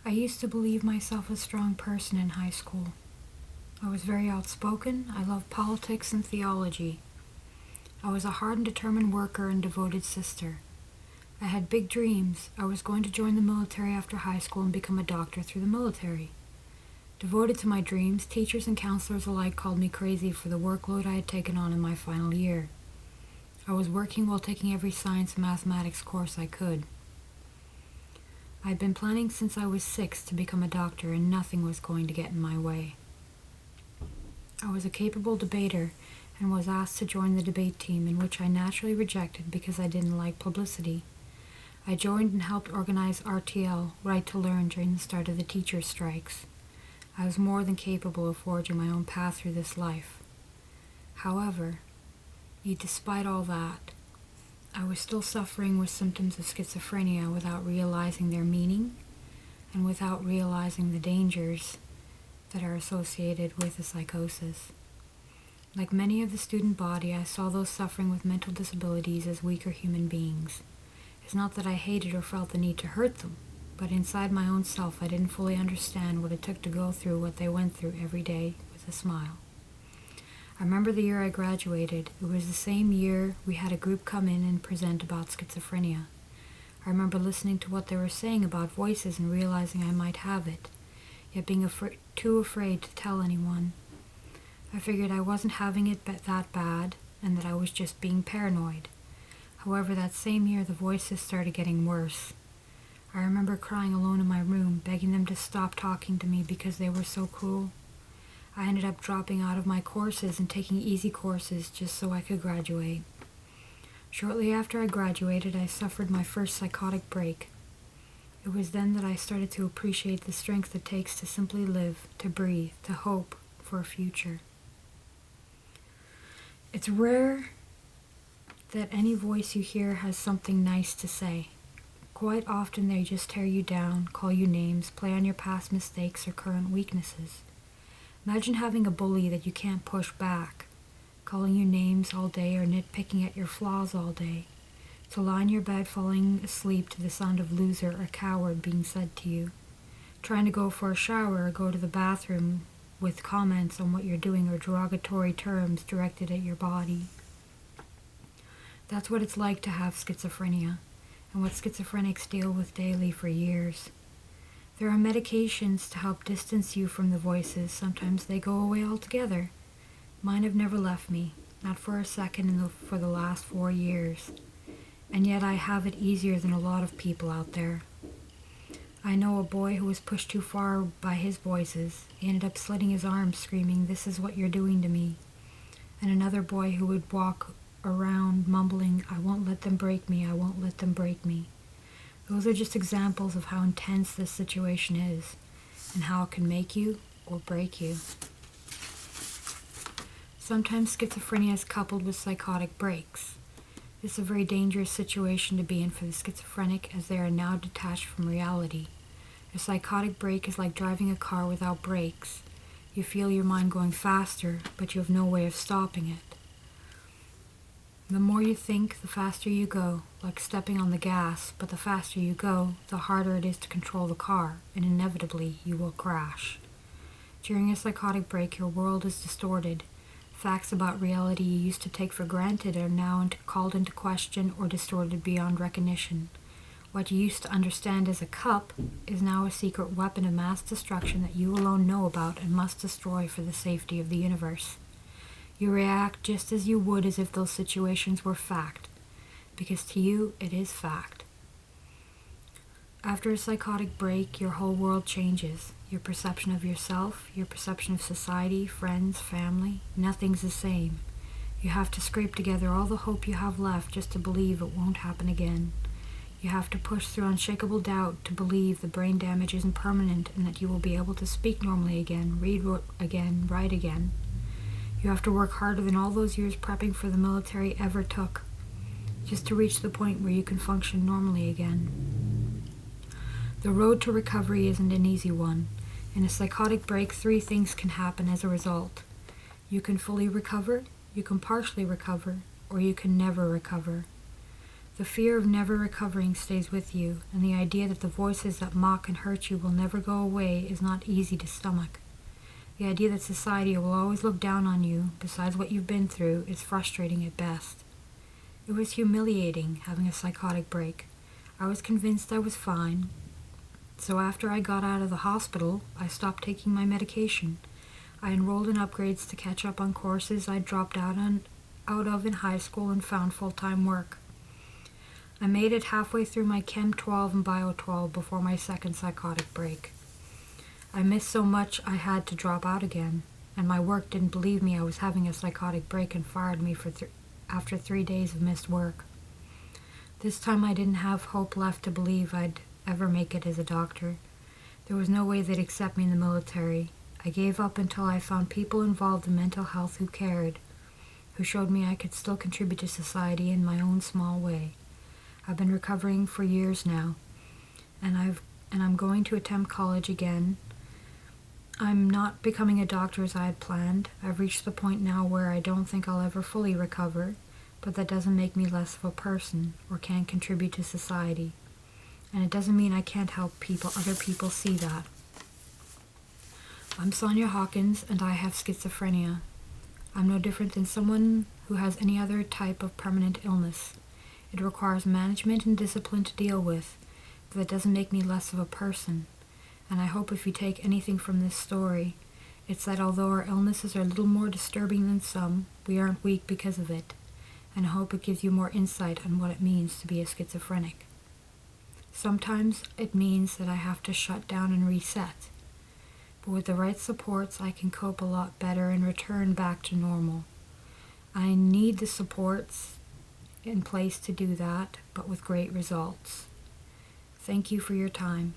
I used to believe myself a strong person in high school. I was very outspoken. I loved politics and theology. I was a hard and determined worker and devoted sister. I had big dreams. I was going to join the military after high school and become a doctor through the military. Devoted to my dreams, teachers and counselors alike called me crazy for the workload I had taken on in my final year. I was working while taking every science and mathematics course I could. I had been planning since I was 6 to become a doctor, and nothing was going to get in my way. I was a capable debater and was asked to join the debate team, in which I naturally rejected because I didn't like publicity. I joined and helped organize RTL, Right to Learn, during the start of the teachers' strikes. I was more than capable of forging my own path through this life. However, despite all that, I was still suffering with symptoms of schizophrenia without realizing their meaning and without realizing the dangers that are associated with the psychosis. Like many of the student body, I saw those suffering with mental disabilities as weaker human beings. It's not that I hated or felt the need to hurt them, but inside my own self I didn't fully understand what it took to go through what they went through every day with a smile. I remember the year I graduated. It was the same year we had a group come in and present about schizophrenia. I remember listening to what they were saying about voices and realizing I might have it, yet being too afraid to tell anyone. I figured I wasn't having it that bad and that I was just being paranoid. However, that same year the voices started getting worse. I remember crying alone in my room, begging them to stop talking to me because they were so cruel. I ended up dropping out of my courses and taking easy courses just so I could graduate. Shortly after I graduated, I suffered my first psychotic break. It was then that I started to appreciate the strength it takes to simply live, to breathe, to hope for a future. It's rare that any voice you hear has something nice to say. Quite often they just tear you down, call you names, play on your past mistakes or current weaknesses. Imagine having a bully that you can't push back, calling you names all day or nitpicking at your flaws all day, to lie in your bed falling asleep to the sound of loser or coward being said to you, trying to go for a shower or go to the bathroom with comments on what you're doing or derogatory terms directed at your body. That's what it's like to have schizophrenia, and what schizophrenics deal with daily for years. There are medications to help distance you from the voices. Sometimes they go away altogether. Mine have never left me, not for a second for the last 4 years. And yet I have it easier than a lot of people out there. I know a boy who was pushed too far by his voices. He ended up slitting his arms, screaming, "This is what you're doing to me." And another boy who would walk around mumbling, "I won't let them break me, I won't let them break me." Those are just examples of how intense this situation is, and how it can make you or break you. Sometimes schizophrenia is coupled with psychotic breaks. This is a very dangerous situation to be in for the schizophrenic, as they are now detached from reality. A psychotic break is like driving a car without brakes. You feel your mind going faster, but you have no way of stopping it. The more you think, the faster you go, like stepping on the gas, but the faster you go, the harder it is to control the car, and inevitably you will crash. During a psychotic break, your world is distorted. Facts about reality you used to take for granted are now called into question or distorted beyond recognition. What you used to understand as a cup is now a secret weapon of mass destruction that you alone know about and must destroy for the safety of the universe. You react just as you would as if those situations were fact, because to you it is fact. After a psychotic break, your whole world changes. Your perception of yourself, your perception of society, friends, family, nothing's the same. You have to scrape together all the hope you have left just to believe it won't happen again. You have to push through unshakable doubt to believe the brain damage isn't permanent and that you will be able to speak normally again, read again, write again. You have to work harder than all those years prepping for the military ever took, just to reach the point where you can function normally again. The road to recovery isn't an easy one. In a psychotic break, 3 things can happen as a result. You can fully recover, you can partially recover, or you can never recover. The fear of never recovering stays with you, and the idea that the voices that mock and hurt you will never go away is not easy to stomach. The idea that society will always look down on you, besides what you've been through, is frustrating at best. It was humiliating having a psychotic break. I was convinced I was fine, so after I got out of the hospital, I stopped taking my medication. I enrolled in upgrades to catch up on courses I'd dropped out of in high school and found full-time work. I made it halfway through my Chem 12 and Bio 12 before my second psychotic break. I missed so much I had to drop out again, and my work didn't believe me I was having a psychotic break and fired me after 3 days of missed work. This time I didn't have hope left to believe I'd ever make it as a doctor. There was no way they'd accept me in the military. I gave up until I found people involved in mental health who cared, who showed me I could still contribute to society in my own small way. I've been recovering for years now, and I'm going to attempt college again. I'm not becoming a doctor as I had planned. I've reached the point now where I don't think I'll ever fully recover, but that doesn't make me less of a person or can't contribute to society. And it doesn't mean I can't help other people see that. I'm Sonia Hawkins, and I have schizophrenia. I'm no different than someone who has any other type of permanent illness. It requires management and discipline to deal with, but that doesn't make me less of a person. And I hope if you take anything from this story, it's that although our illnesses are a little more disturbing than some, we aren't weak because of it. And I hope it gives you more insight on what it means to be a schizophrenic. Sometimes it means that I have to shut down and reset. But with the right supports, I can cope a lot better and return back to normal. I need the supports in place to do that, but with great results. Thank you for your time.